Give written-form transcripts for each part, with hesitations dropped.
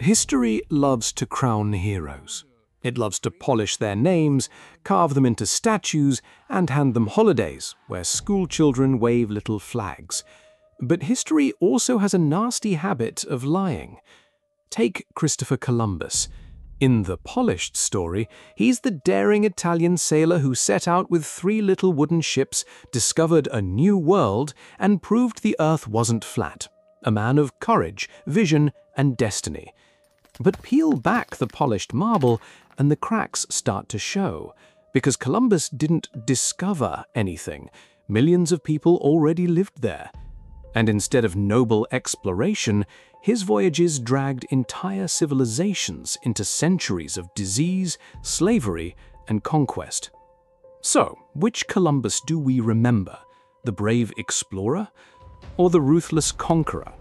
History loves to crown heroes. It loves to polish their names, carve them into statues, and hand them holidays where school children wave little flags. But history also has a nasty habit of lying. Take Christopher Columbus. In the polished story, he's the daring Italian sailor who set out with 3 little wooden ships, discovered a new world, and proved the earth wasn't flat. A man of courage, vision, and destiny. But peel back the polished marble, and the cracks start to show. Because Columbus didn't discover anything. Millions of people already lived there. And instead of noble exploration, his voyages dragged entire civilizations into centuries of disease, slavery, and conquest. So, which Columbus do we remember? The brave explorer or the ruthless conqueror?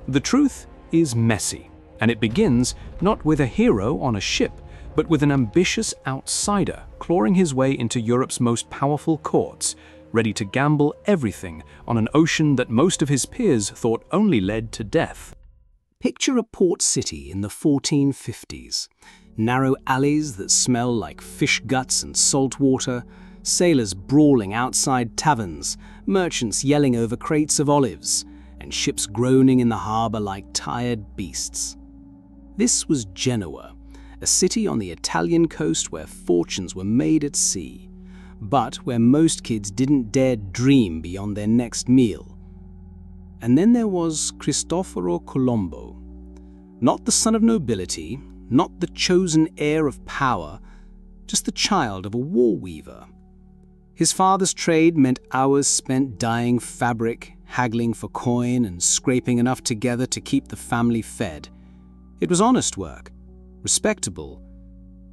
The truth is messy, and it begins not with a hero on a ship, but with an ambitious outsider clawing his way into Europe's most powerful courts, ready to gamble everything on an ocean that most of his peers thought only led to death. Picture a port city in the 1450s. Narrow alleys that smell like fish guts and salt water, sailors brawling outside taverns, merchants yelling over crates of olives, and ships groaning in the harbor like tired beasts. This was Genoa, a city on the Italian coast where fortunes were made at sea, but where most kids didn't dare dream beyond their next meal. And then there was Cristoforo Colombo, not the son of nobility, not the chosen heir of power, just the child of a war weaver. His father's trade meant hours spent dyeing fabric, haggling for coin, and scraping enough together to keep the family fed. It was honest work, respectable,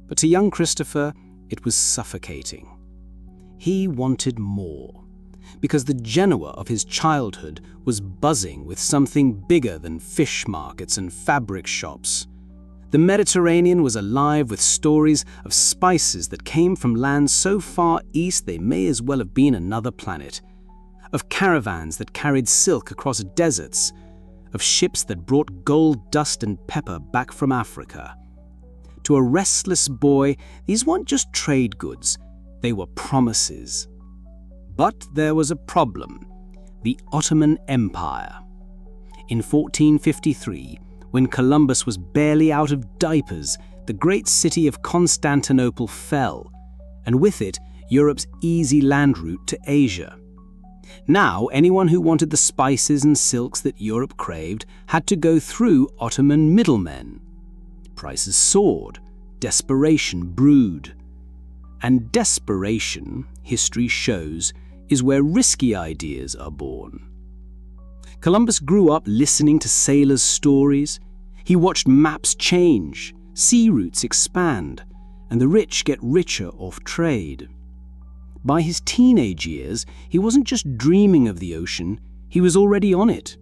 but to young Christopher, it was suffocating. He wanted more, because the Genoa of his childhood was buzzing with something bigger than fish markets and fabric shops. The Mediterranean was alive with stories of spices that came from lands so far east they may as well have been another planet, of caravans that carried silk across deserts, of ships that brought gold dust and pepper back from Africa. To a restless boy, these weren't just trade goods, they were promises. But there was a problem: the Ottoman Empire. In 1453, when Columbus was barely out of diapers, the great city of Constantinople fell, and with it, Europe's easy land route to Asia. Now, anyone who wanted the spices and silks that Europe craved had to go through Ottoman middlemen. Prices soared, desperation brewed. And desperation, history shows, is where risky ideas are born. Columbus grew up listening to sailors' stories. He watched maps change, sea routes expand, and the rich get richer off trade. By his teenage years, he wasn't just dreaming of the ocean, he was already on it.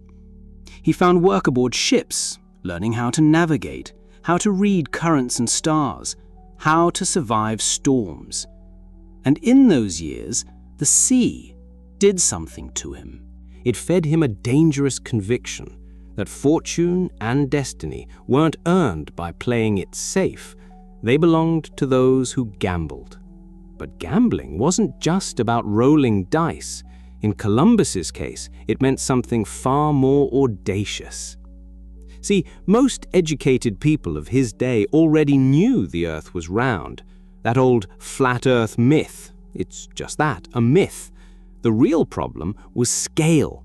He found work aboard ships, learning how to navigate, how to read currents and stars, how to survive storms. And in those years, the sea did something to him. It fed him a dangerous conviction that fortune and destiny weren't earned by playing it safe. They belonged to those who gambled. But gambling wasn't just about rolling dice. In Columbus's case, it meant something far more audacious. See, most educated people of his day already knew the Earth was round. That old flat Earth myth, it's just that, a myth. The real problem was scale.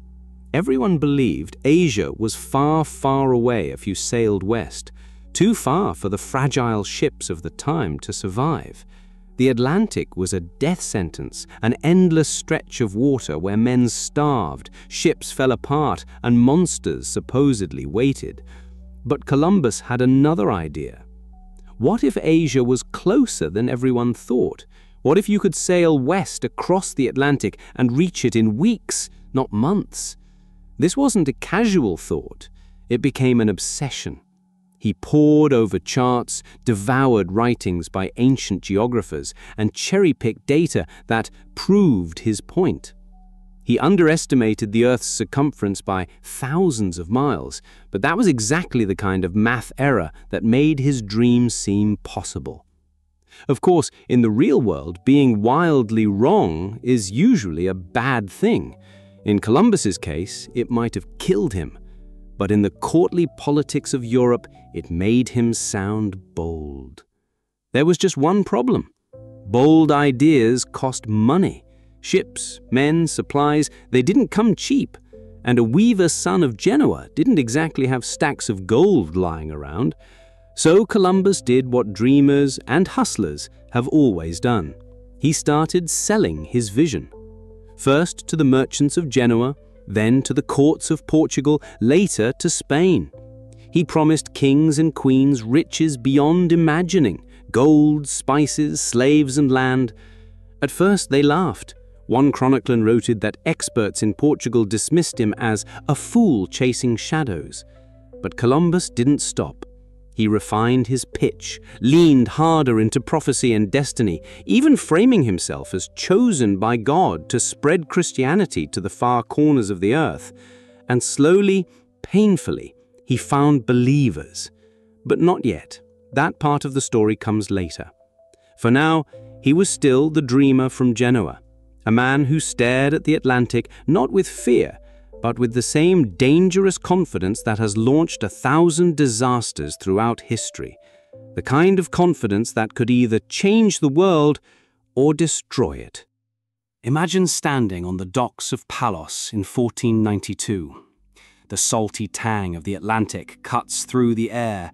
Everyone believed Asia was far, far away if you sailed west, too far for the fragile ships of the time to survive. The Atlantic was a death sentence, an endless stretch of water where men starved, ships fell apart, and monsters supposedly waited. But Columbus had another idea. What if Asia was closer than everyone thought? What if you could sail west across the Atlantic and reach it in weeks, not months? This wasn't a casual thought. It became an obsession. He pored over charts, devoured writings by ancient geographers, and cherry-picked data that proved his point. He underestimated the Earth's circumference by thousands of miles, but that was exactly the kind of math error that made his dream seem possible. Of course, in the real world, being wildly wrong is usually a bad thing. In Columbus's case, it might have killed him. But in the courtly politics of Europe, it made him sound bold. There was just one problem. Bold ideas cost money. Ships, men, supplies, they didn't come cheap. And a weaver's son of Genoa didn't exactly have stacks of gold lying around. So Columbus did what dreamers and hustlers have always done. He started selling his vision. First to the merchants of Genoa, then to the courts of Portugal, later to Spain. He promised kings and queens riches beyond imagining, gold, spices, slaves, and land. At first they laughed. One chronicler noted that experts in Portugal dismissed him as a fool chasing shadows. But Columbus didn't stop. He refined his pitch, leaned harder into prophecy and destiny, even framing himself as chosen by God to spread Christianity to the far corners of the earth. And slowly, painfully, he found believers. But not yet. That part of the story comes later. For now, he was still the dreamer from Genoa, a man who stared at the Atlantic not with fear, but with the same dangerous confidence that has launched 1,000 disasters throughout history. The kind of confidence that could either change the world or destroy it. Imagine standing on the docks of Palos in 1492. The salty tang of the Atlantic cuts through the air,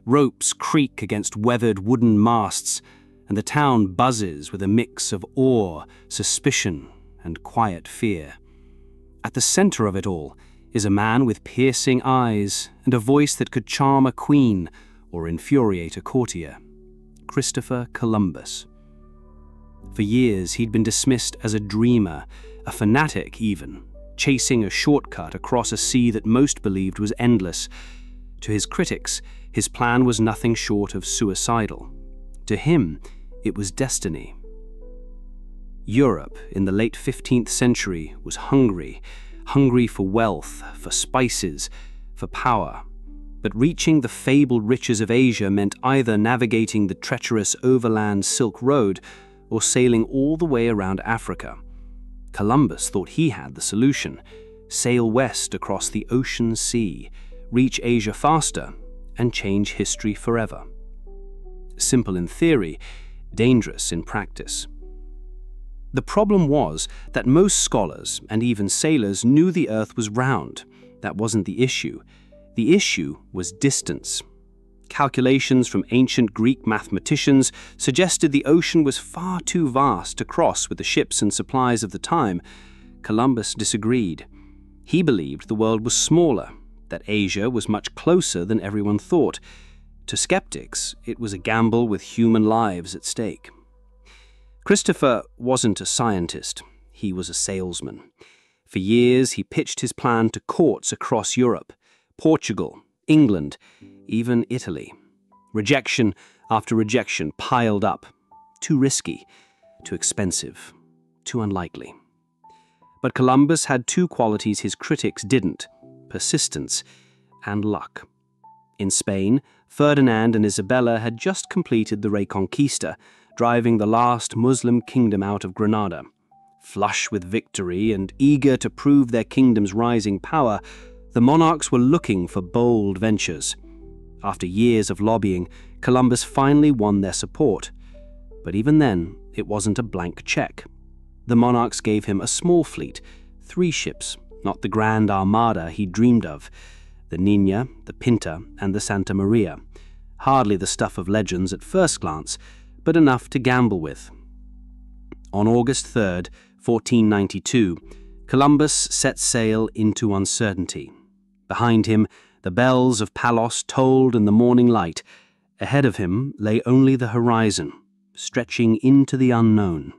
ropes creak against weathered wooden masts, and the town buzzes with a mix of awe, suspicion, and quiet fear. At the center of it all is a man with piercing eyes and a voice that could charm a queen or infuriate a courtier. Christopher Columbus. For years he'd been dismissed as a dreamer, a fanatic even, chasing a shortcut across a sea that most believed was endless. To his critics, his plan was nothing short of suicidal. To him, it was destiny. Europe in the late 15th century was hungry for wealth, for spices, for power. But reaching the fabled riches of Asia meant either navigating the treacherous overland Silk Road or sailing all the way around Africa. Columbus thought he had the solution: sail west across the ocean sea, reach Asia faster, and change history forever. Simple in theory, dangerous in practice. The problem was that most scholars and even sailors knew the Earth was round. That wasn't the issue. The issue was distance. Calculations from ancient Greek mathematicians suggested the ocean was far too vast to cross with the ships and supplies of the time. Columbus disagreed. He believed the world was smaller, that Asia was much closer than everyone thought. To skeptics, it was a gamble with human lives at stake. Christopher wasn't a scientist. He was a salesman. For years, he pitched his plan to courts across Europe, Portugal, England, even Italy. Rejection after rejection piled up. Too risky, too expensive, too unlikely. But Columbus had two qualities his critics didn't: persistence and luck. In Spain, Ferdinand and Isabella had just completed the Reconquista, driving the last Muslim kingdom out of Granada. Flush with victory and eager to prove their kingdom's rising power, the monarchs were looking for bold ventures. After years of lobbying, Columbus finally won their support. But even then, it wasn't a blank check. The monarchs gave him a small fleet, 3 ships, not the grand armada he dreamed of: the Niña, the Pinta, and the Santa Maria. Hardly the stuff of legends at first glance, but enough to gamble with. On August 3rd, 1492, Columbus set sail into uncertainty. Behind him, the bells of Palos tolled in the morning light. Ahead of him lay only the horizon, stretching into the unknown.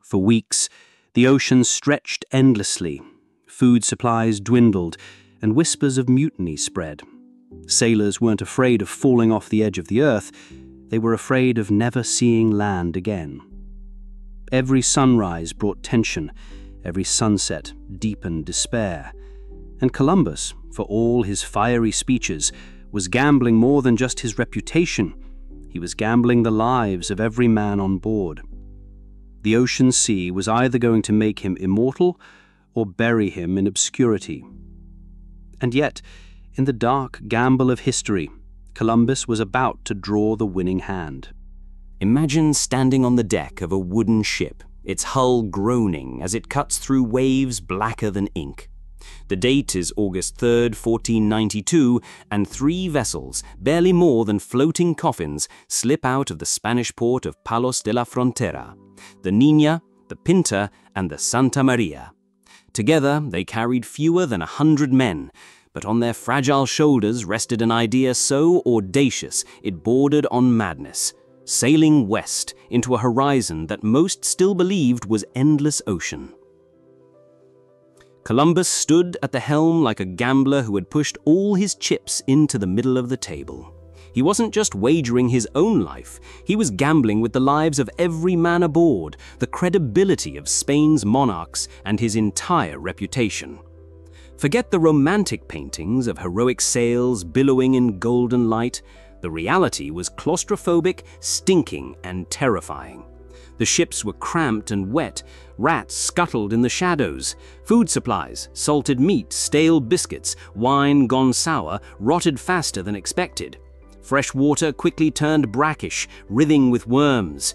For weeks, the ocean stretched endlessly. Food supplies dwindled, and whispers of mutiny spread. Sailors weren't afraid of falling off the edge of the earth. They were afraid of never seeing land again. Every sunrise brought tension, Every sunset deepened despair. And Columbus, for all his fiery speeches, was gambling more than just his reputation. He was gambling the lives of every man on board. The ocean sea was either going to make him immortal or bury him in obscurity. And yet, in the dark gamble of history, Columbus was about to draw the winning hand. Imagine standing on the deck of a wooden ship, its hull groaning as it cuts through waves blacker than ink. The date is August 3rd, 1492, and 3 vessels, barely more than floating coffins, slip out of the Spanish port of Palos de la Frontera: the Niña, the Pinta, and the Santa Maria. Together, they carried fewer than 100 men, but on their fragile shoulders rested an idea so audacious it bordered on madness: sailing west into a horizon that most still believed was endless ocean. Columbus stood at the helm like a gambler who had pushed all his chips into the middle of the table. He wasn't just wagering his own life, he was gambling with the lives of every man aboard, the credibility of Spain's monarchs, and his entire reputation. Forget the romantic paintings of heroic sails billowing in golden light. The reality was claustrophobic, stinking, and terrifying. The ships were cramped and wet, rats scuttled in the shadows, food supplies, salted meat, stale biscuits, wine gone sour, rotted faster than expected. Fresh water quickly turned brackish, writhing with worms.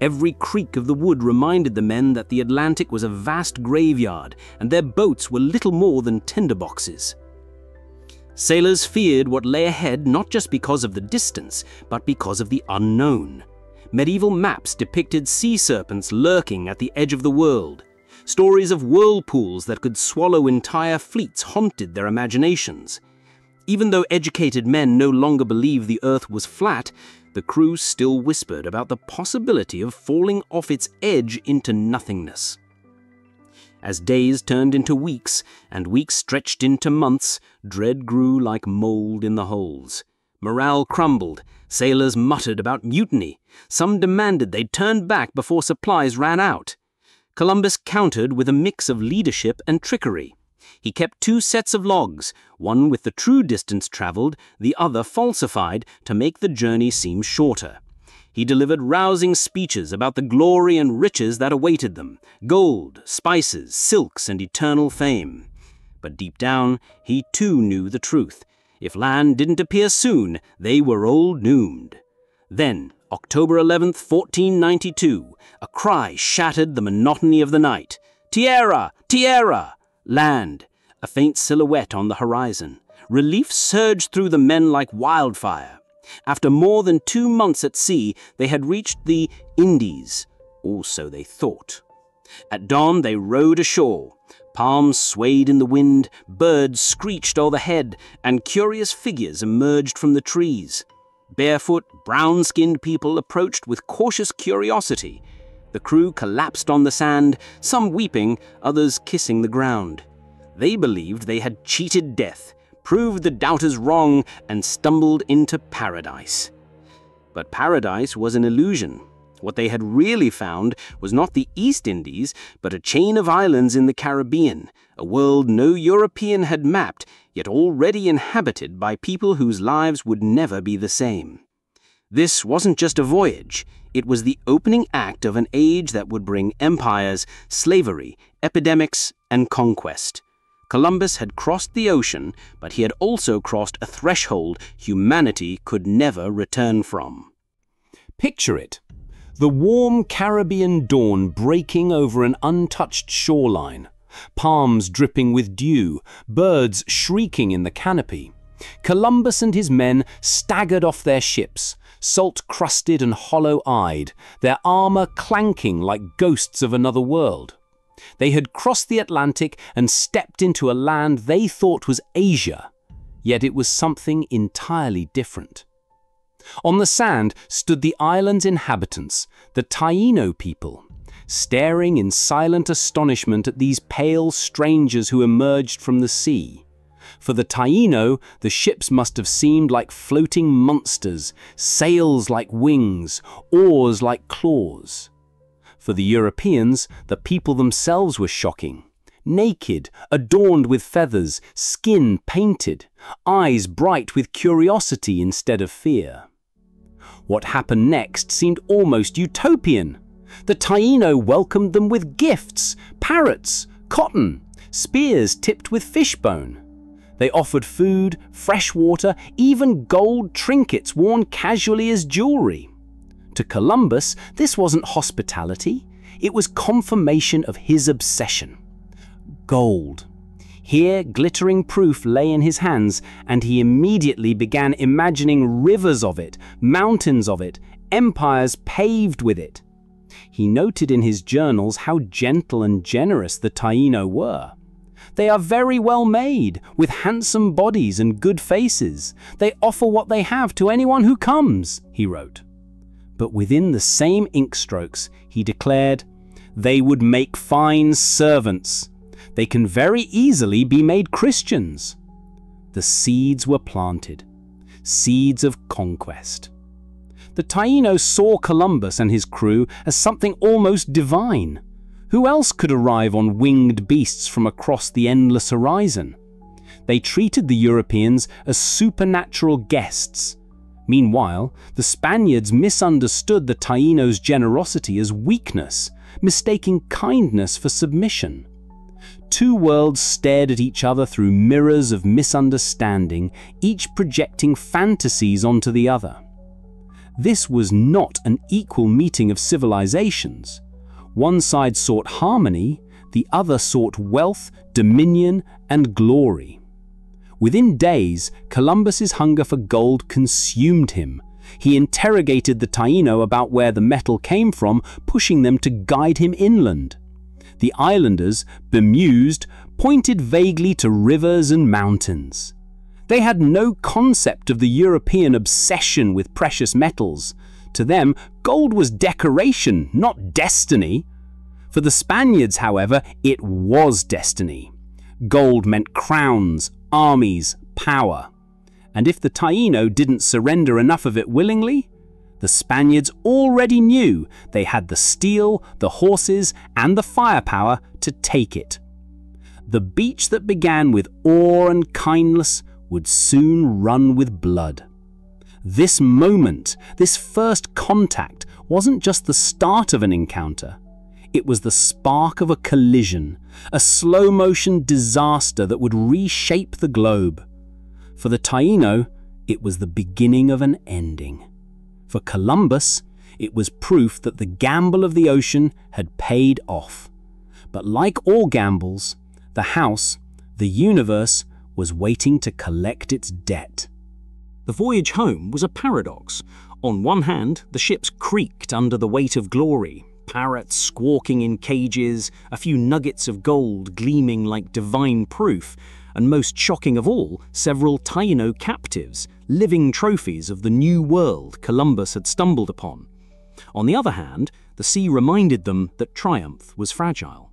Every creak of the wood reminded the men that the Atlantic was a vast graveyard, and their boats were little more than tinderboxes. Sailors feared what lay ahead not just because of the distance, but because of the unknown. Medieval maps depicted sea serpents lurking at the edge of the world. Stories of whirlpools that could swallow entire fleets haunted their imaginations. Even though educated men no longer believed the earth was flat, the crew still whispered about the possibility of falling off its edge into nothingness. As days turned into weeks, and weeks stretched into months, dread grew like mold in the holds. Morale crumbled. Sailors muttered about mutiny. Some demanded they'd turn back before supplies ran out. Columbus countered with a mix of leadership and trickery. He kept 2 sets of logs, one with the true distance traveled, the other falsified to make the journey seem shorter. He delivered rousing speeches about the glory and riches that awaited them: gold, spices, silks, and eternal fame. But deep down, he too knew the truth. If land didn't appear soon, they were all doomed. Then, October 11th, 1492, a cry shattered the monotony of the night. "Tierra! Tierra!" Land, a faint silhouette on the horizon. Relief surged through the men like wildfire. After more than 2 months at sea, they had reached the Indies, or so they thought. At dawn, they rowed ashore. Palms swayed in the wind, birds screeched overhead, and curious figures emerged from the trees. Barefoot, brown-skinned people approached with cautious curiosity. The crew collapsed on the sand, some weeping, others kissing the ground. They believed they had cheated death, proved the doubters wrong, and stumbled into paradise. But paradise was an illusion. What they had really found was not the East Indies, but a chain of islands in the Caribbean, a world no European had mapped, yet already inhabited by people whose lives would never be the same. This wasn't just a voyage. It was the opening act of an age that would bring empires, slavery, epidemics, and conquest. Columbus had crossed the ocean, but he had also crossed a threshold humanity could never return from. Picture it. The warm Caribbean dawn breaking over an untouched shoreline. Palms dripping with dew, birds shrieking in the canopy. Columbus and his men staggered off their ships, salt-crusted and hollow-eyed, their armor clanking like ghosts of another world. They had crossed the Atlantic and stepped into a land they thought was Asia, yet it was something entirely different. On the sand stood the island's inhabitants, the Taino people, staring in silent astonishment at these pale strangers who emerged from the sea. For the Taino, the ships must have seemed like floating monsters, sails like wings, oars like claws. For the Europeans, the people themselves were shocking. Naked, adorned with feathers, skin painted, eyes bright with curiosity instead of fear. What happened next seemed almost utopian. The Taino welcomed them with gifts, parrots, cotton, spears tipped with fishbone. They offered food, fresh water, even gold trinkets worn casually as jewelry. To Columbus, this wasn't hospitality, it was confirmation of his obsession. Gold. Here, glittering proof lay in his hands, and he immediately began imagining rivers of it, mountains of it, empires paved with it. He noted in his journals how gentle and generous the Taino were. They are very well made, with handsome bodies and good faces. They offer what they have to anyone who comes, he wrote. But within the same ink strokes, he declared, they would make fine servants. They can very easily be made Christians. The seeds were planted, seeds of conquest. The Taino saw Columbus and his crew as something almost divine. Who else could arrive on winged beasts from across the endless horizon? They treated the Europeans as supernatural guests. Meanwhile, the Spaniards misunderstood the Taínos' generosity as weakness, mistaking kindness for submission. Two worlds stared at each other through mirrors of misunderstanding, each projecting fantasies onto the other. This was not an equal meeting of civilizations. One side sought harmony, the other sought wealth, dominion, and glory. Within days, Columbus's hunger for gold consumed him. He interrogated the Taino about where the metal came from, pushing them to guide him inland. The islanders, bemused, pointed vaguely to rivers and mountains. They had no concept of the European obsession with precious metals. To them, gold was decoration, not destiny. For the Spaniards, however, it was destiny. Gold meant crowns, armies, power. And if the Taino didn't surrender enough of it willingly, the Spaniards already knew they had the steel, the horses, and the firepower to take it. The beach that began with awe and kindness would soon run with blood. This moment, this first contact, wasn't just the start of an encounter. It was the spark of a collision, a slow-motion disaster that would reshape the globe. For the Taino, it was the beginning of an ending. For Columbus, it was proof that the gamble of the ocean had paid off. But like all gambles, the house, the universe, was waiting to collect its debt. The voyage home was a paradox. On one hand, the ships creaked under the weight of glory, parrots squawking in cages, a few nuggets of gold gleaming like divine proof, and most shocking of all, several Taino captives, living trophies of the new world Columbus had stumbled upon. On the other hand, the sea reminded them that triumph was fragile.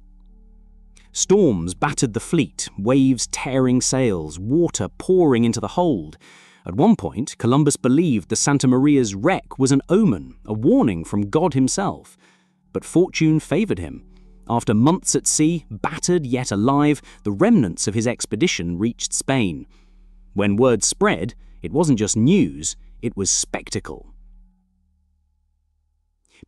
Storms battered the fleet, waves tearing sails, water pouring into the hold. At one point, Columbus believed the Santa Maria's wreck was an omen, a warning from God himself. But fortune favored him. After months at sea, battered yet alive, the remnants of his expedition reached Spain. When word spread, it wasn't just news, it was spectacle.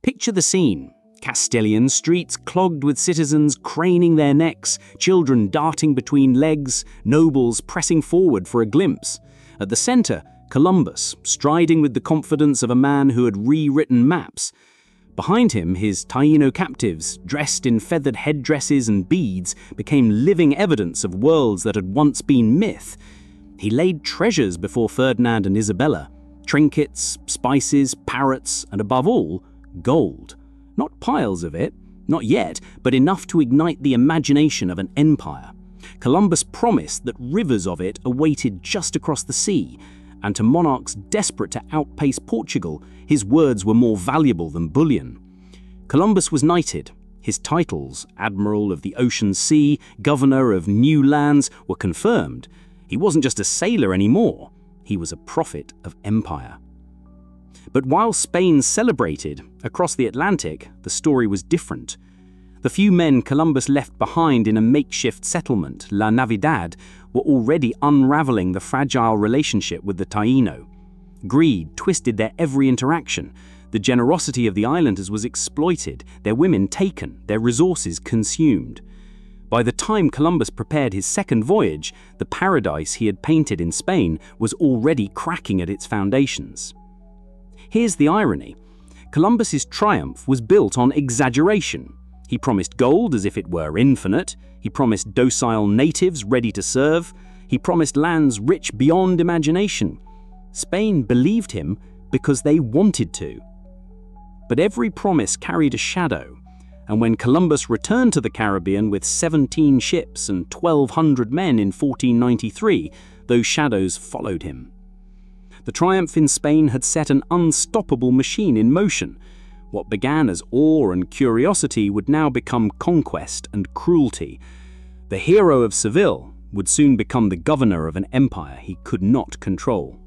Picture the scene. Castilian streets clogged with citizens craning their necks, children darting between legs, nobles pressing forward for a glimpse. At the center, Columbus, striding with the confidence of a man who had rewritten maps. Behind him, his Taino captives, dressed in feathered headdresses and beads, became living evidence of worlds that had once been myth. He laid treasures before Ferdinand and Isabella, trinkets, spices, parrots, and above all, gold. Not piles of it, not yet, but enough to ignite the imagination of an empire. Columbus promised that rivers of it awaited just across the sea, and to monarchs desperate to outpace Portugal, his words were more valuable than bullion. Columbus was knighted. His titles, Admiral of the Ocean Sea, Governor of New Lands, were confirmed. He wasn't just a sailor anymore, he was a prophet of empire. But while Spain celebrated, across the Atlantic, the story was different. The few men Columbus left behind in a makeshift settlement, La Navidad, were already unraveling the fragile relationship with the Taino. Greed twisted their every interaction. The generosity of the islanders was exploited, their women taken, their resources consumed. By the time Columbus prepared his second voyage, the paradise he had painted in Spain was already cracking at its foundations. Here's the irony. Columbus's triumph was built on exaggeration. He promised gold as if it were infinite. He promised docile natives ready to serve. He promised lands rich beyond imagination. Spain believed him because they wanted to. But every promise carried a shadow, and when Columbus returned to the Caribbean with 17 ships and 1,200 men in 1493, those shadows followed him. The triumph in Spain had set an unstoppable machine in motion. What began as awe and curiosity would now become conquest and cruelty. The hero of Seville would soon become the governor of an empire he could not control.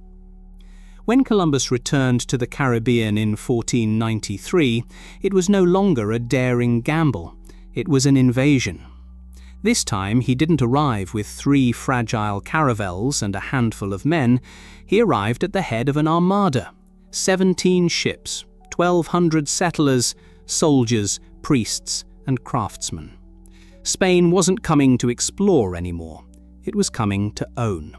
When Columbus returned to the Caribbean in 1493, it was no longer a daring gamble. It was an invasion. This time he didn't arrive with 3 fragile caravels and a handful of men. He arrived at the head of an armada, 17 ships, 1,200 settlers, soldiers, priests, and craftsmen. Spain wasn't coming to explore anymore. It was coming to own.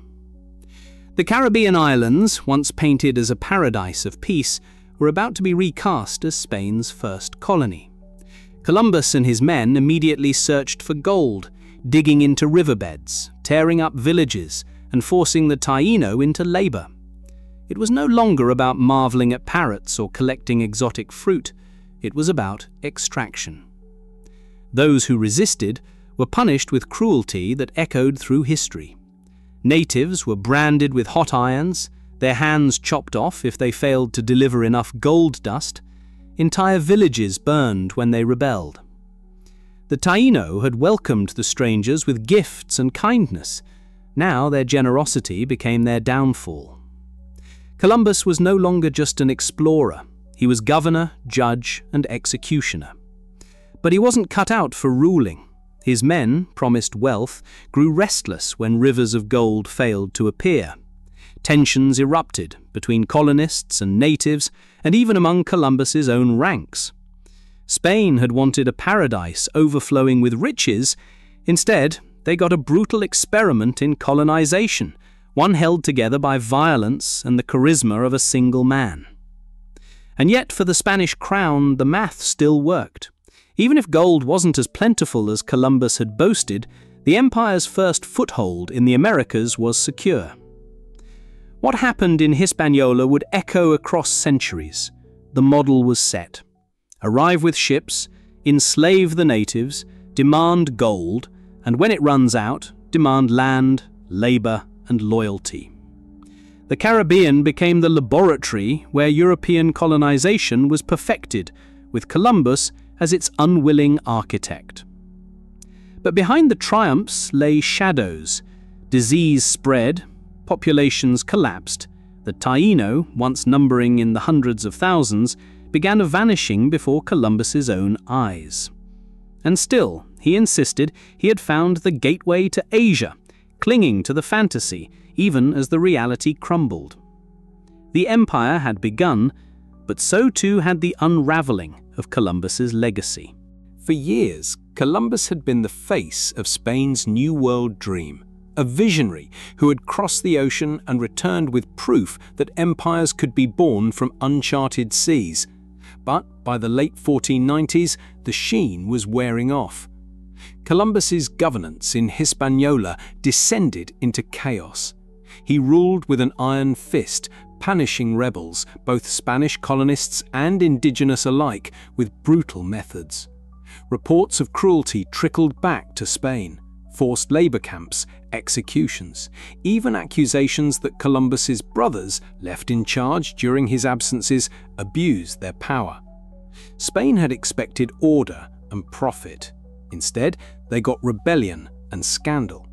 The Caribbean islands, once painted as a paradise of peace, were about to be recast as Spain's first colony. Columbus and his men immediately searched for gold, digging into riverbeds, tearing up villages, and forcing the Taino into labor. It was no longer about marveling at parrots or collecting exotic fruit. It was about extraction. Those who resisted were punished with cruelty that echoed through history. Natives were branded with hot irons, their hands chopped off if they failed to deliver enough gold dust. Entire villages burned when they rebelled. The Taino had welcomed the strangers with gifts and kindness. Now their generosity became their downfall. Columbus was no longer just an explorer. He was governor, judge, and executioner. But he wasn't cut out for ruling. His men, promised wealth, grew restless when rivers of gold failed to appear. Tensions erupted between colonists and natives, and even among Columbus's own ranks. Spain had wanted a paradise overflowing with riches. Instead, they got a brutal experiment in colonization, one held together by violence and the charisma of a single man. And yet, for the Spanish crown, the math still worked. Even if gold wasn't as plentiful as Columbus had boasted, the empire's first foothold in the Americas was secure. What happened in Hispaniola would echo across centuries. The model was set. Arrive with ships, enslave the natives, demand gold, and when it runs out, demand land, labor, and loyalty. The Caribbean became the laboratory where European colonization was perfected, with Columbus as its unwilling architect. But behind the triumphs lay shadows. Disease spread, populations collapsed, the Taino, once numbering in the hundreds of thousands, began vanishing before Columbus's own eyes. And still, he insisted he had found the gateway to Asia, clinging to the fantasy, even as the reality crumbled. The empire had begun, but so too had the unraveling of Columbus's legacy. For years, Columbus had been the face of Spain's New World dream, a visionary who had crossed the ocean and returned with proof that empires could be born from uncharted seas. But by the late 1490s, the sheen was wearing off. Columbus's governance in Hispaniola descended into chaos. He ruled with an iron fist, punishing rebels, both Spanish colonists and indigenous alike, with brutal methods. Reports of cruelty trickled back to Spain, forced labor camps, executions, even accusations that Columbus's brothers, left in charge during his absences, abused their power. Spain had expected order and profit. Instead, they got rebellion and scandal.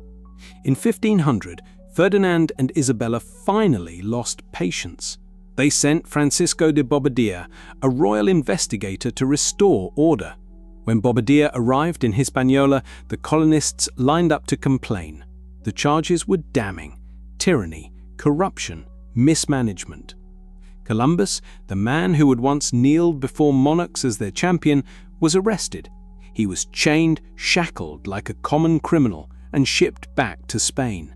In 1500, Ferdinand and Isabella finally lost patience. They sent Francisco de Bobadilla, a royal investigator, to restore order. When Bobadilla arrived in Hispaniola, the colonists lined up to complain. The charges were damning: tyranny, corruption, mismanagement. Columbus, the man who had once kneeled before monarchs as their champion, was arrested. He was chained, shackled like a common criminal, and shipped back to Spain.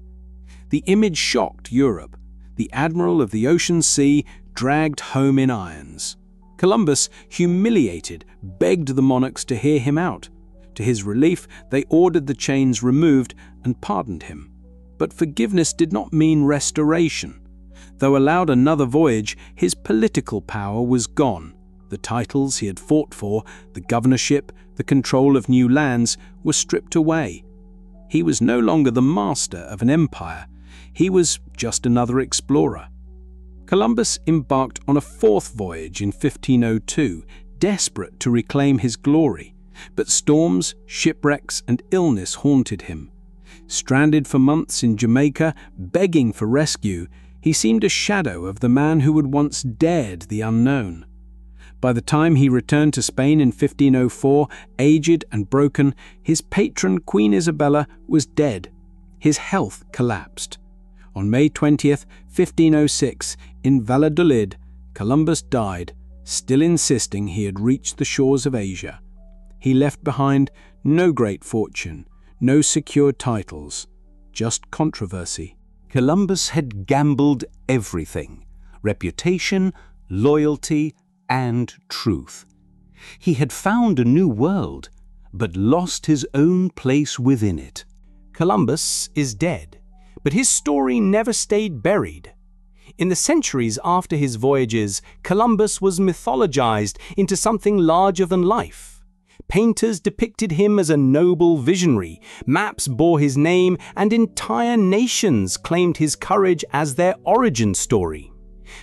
The image shocked Europe. The Admiral of the ocean sea dragged home in irons. Columbus, humiliated, begged the monarchs to hear him out. To his relief, they ordered the chains removed and pardoned him. But forgiveness did not mean restoration. Though allowed another voyage, his political power was gone. The titles he had fought for, the governorship, the control of new lands, were stripped away. He was no longer the master of an empire. He was just another explorer. Columbus embarked on a fourth voyage in 1502, desperate to reclaim his glory. But storms, shipwrecks, and illness haunted him. Stranded for months in Jamaica, begging for rescue, he seemed a shadow of the man who had once dared the unknown. By the time he returned to Spain in 1504, aged and broken, his patron Queen Isabella was dead. His health collapsed. On May 20th, 1506, in Valladolid, Columbus died, still insisting he had reached the shores of Asia. He left behind no great fortune, no secure titles, just controversy. Columbus had gambled everything: reputation, loyalty, and truth. He had found a new world, but lost his own place within it. Columbus is dead, but his story never stayed buried. In the centuries after his voyages, Columbus was mythologized into something larger than life. Painters depicted him as a noble visionary, maps bore his name, and entire nations claimed his courage as their origin story.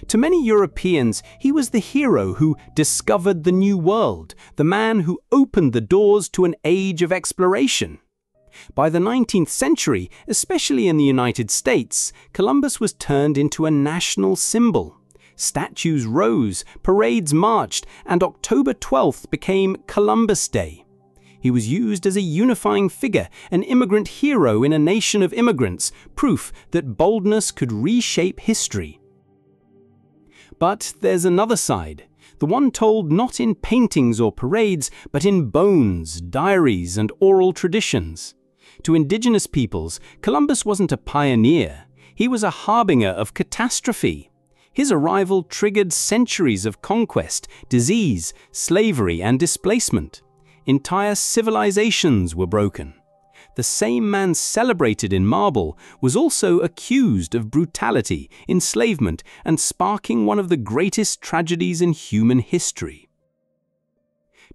To many Europeans, he was the hero who discovered the New World, the man who opened the doors to an age of exploration. By the 19th century, especially in the United States, Columbus was turned into a national symbol. Statues rose, parades marched, and October 12th became Columbus Day. He was used as a unifying figure, an immigrant hero in a nation of immigrants, proof that boldness could reshape history. But there's another side, the one told not in paintings or parades, but in bones, diaries, and oral traditions. To indigenous peoples, Columbus wasn't a pioneer. He was a harbinger of catastrophe. His arrival triggered centuries of conquest, disease, slavery, and displacement. Entire civilizations were broken. The same man celebrated in marble was also accused of brutality, enslavement, and sparking one of the greatest tragedies in human history.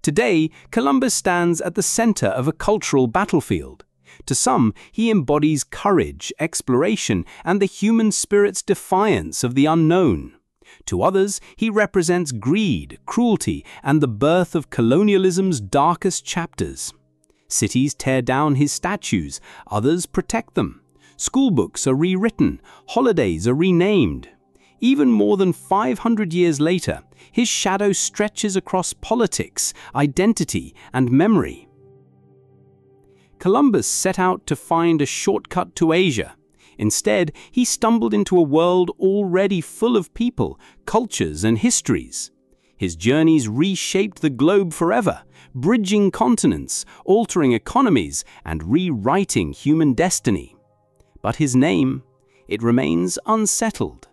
Today, Columbus stands at the center of a cultural battlefield. To some, he embodies courage, exploration, and the human spirit's defiance of the unknown. To others, he represents greed, cruelty, and the birth of colonialism's darkest chapters. Cities tear down his statues, others protect them. Schoolbooks are rewritten, holidays are renamed. Even more than 500 years later, his shadow stretches across politics, identity, and memory. Columbus set out to find a shortcut to Asia. Instead, he stumbled into a world already full of people, cultures, and histories. His journeys reshaped the globe forever, bridging continents, altering economies, and rewriting human destiny. But his name, it remains unsettled.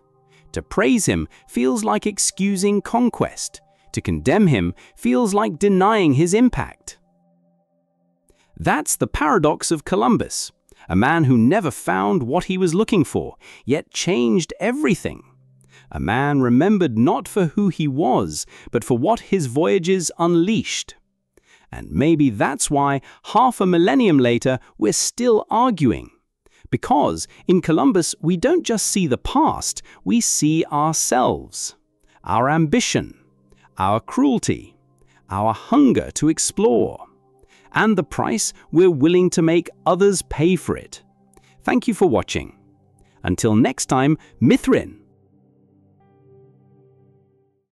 To praise him feels like excusing conquest. To condemn him feels like denying his impact. That's the paradox of Columbus, a man who never found what he was looking for, yet changed everything. A man remembered not for who he was, but for what his voyages unleashed. And maybe that's why, half a millennium later, we're still arguing. Because in Columbus, we don't just see the past, we see ourselves, our ambition, our cruelty, our hunger to explore, and the price we're willing to make others pay for it. Thank you for watching. Until next time, Mithrin.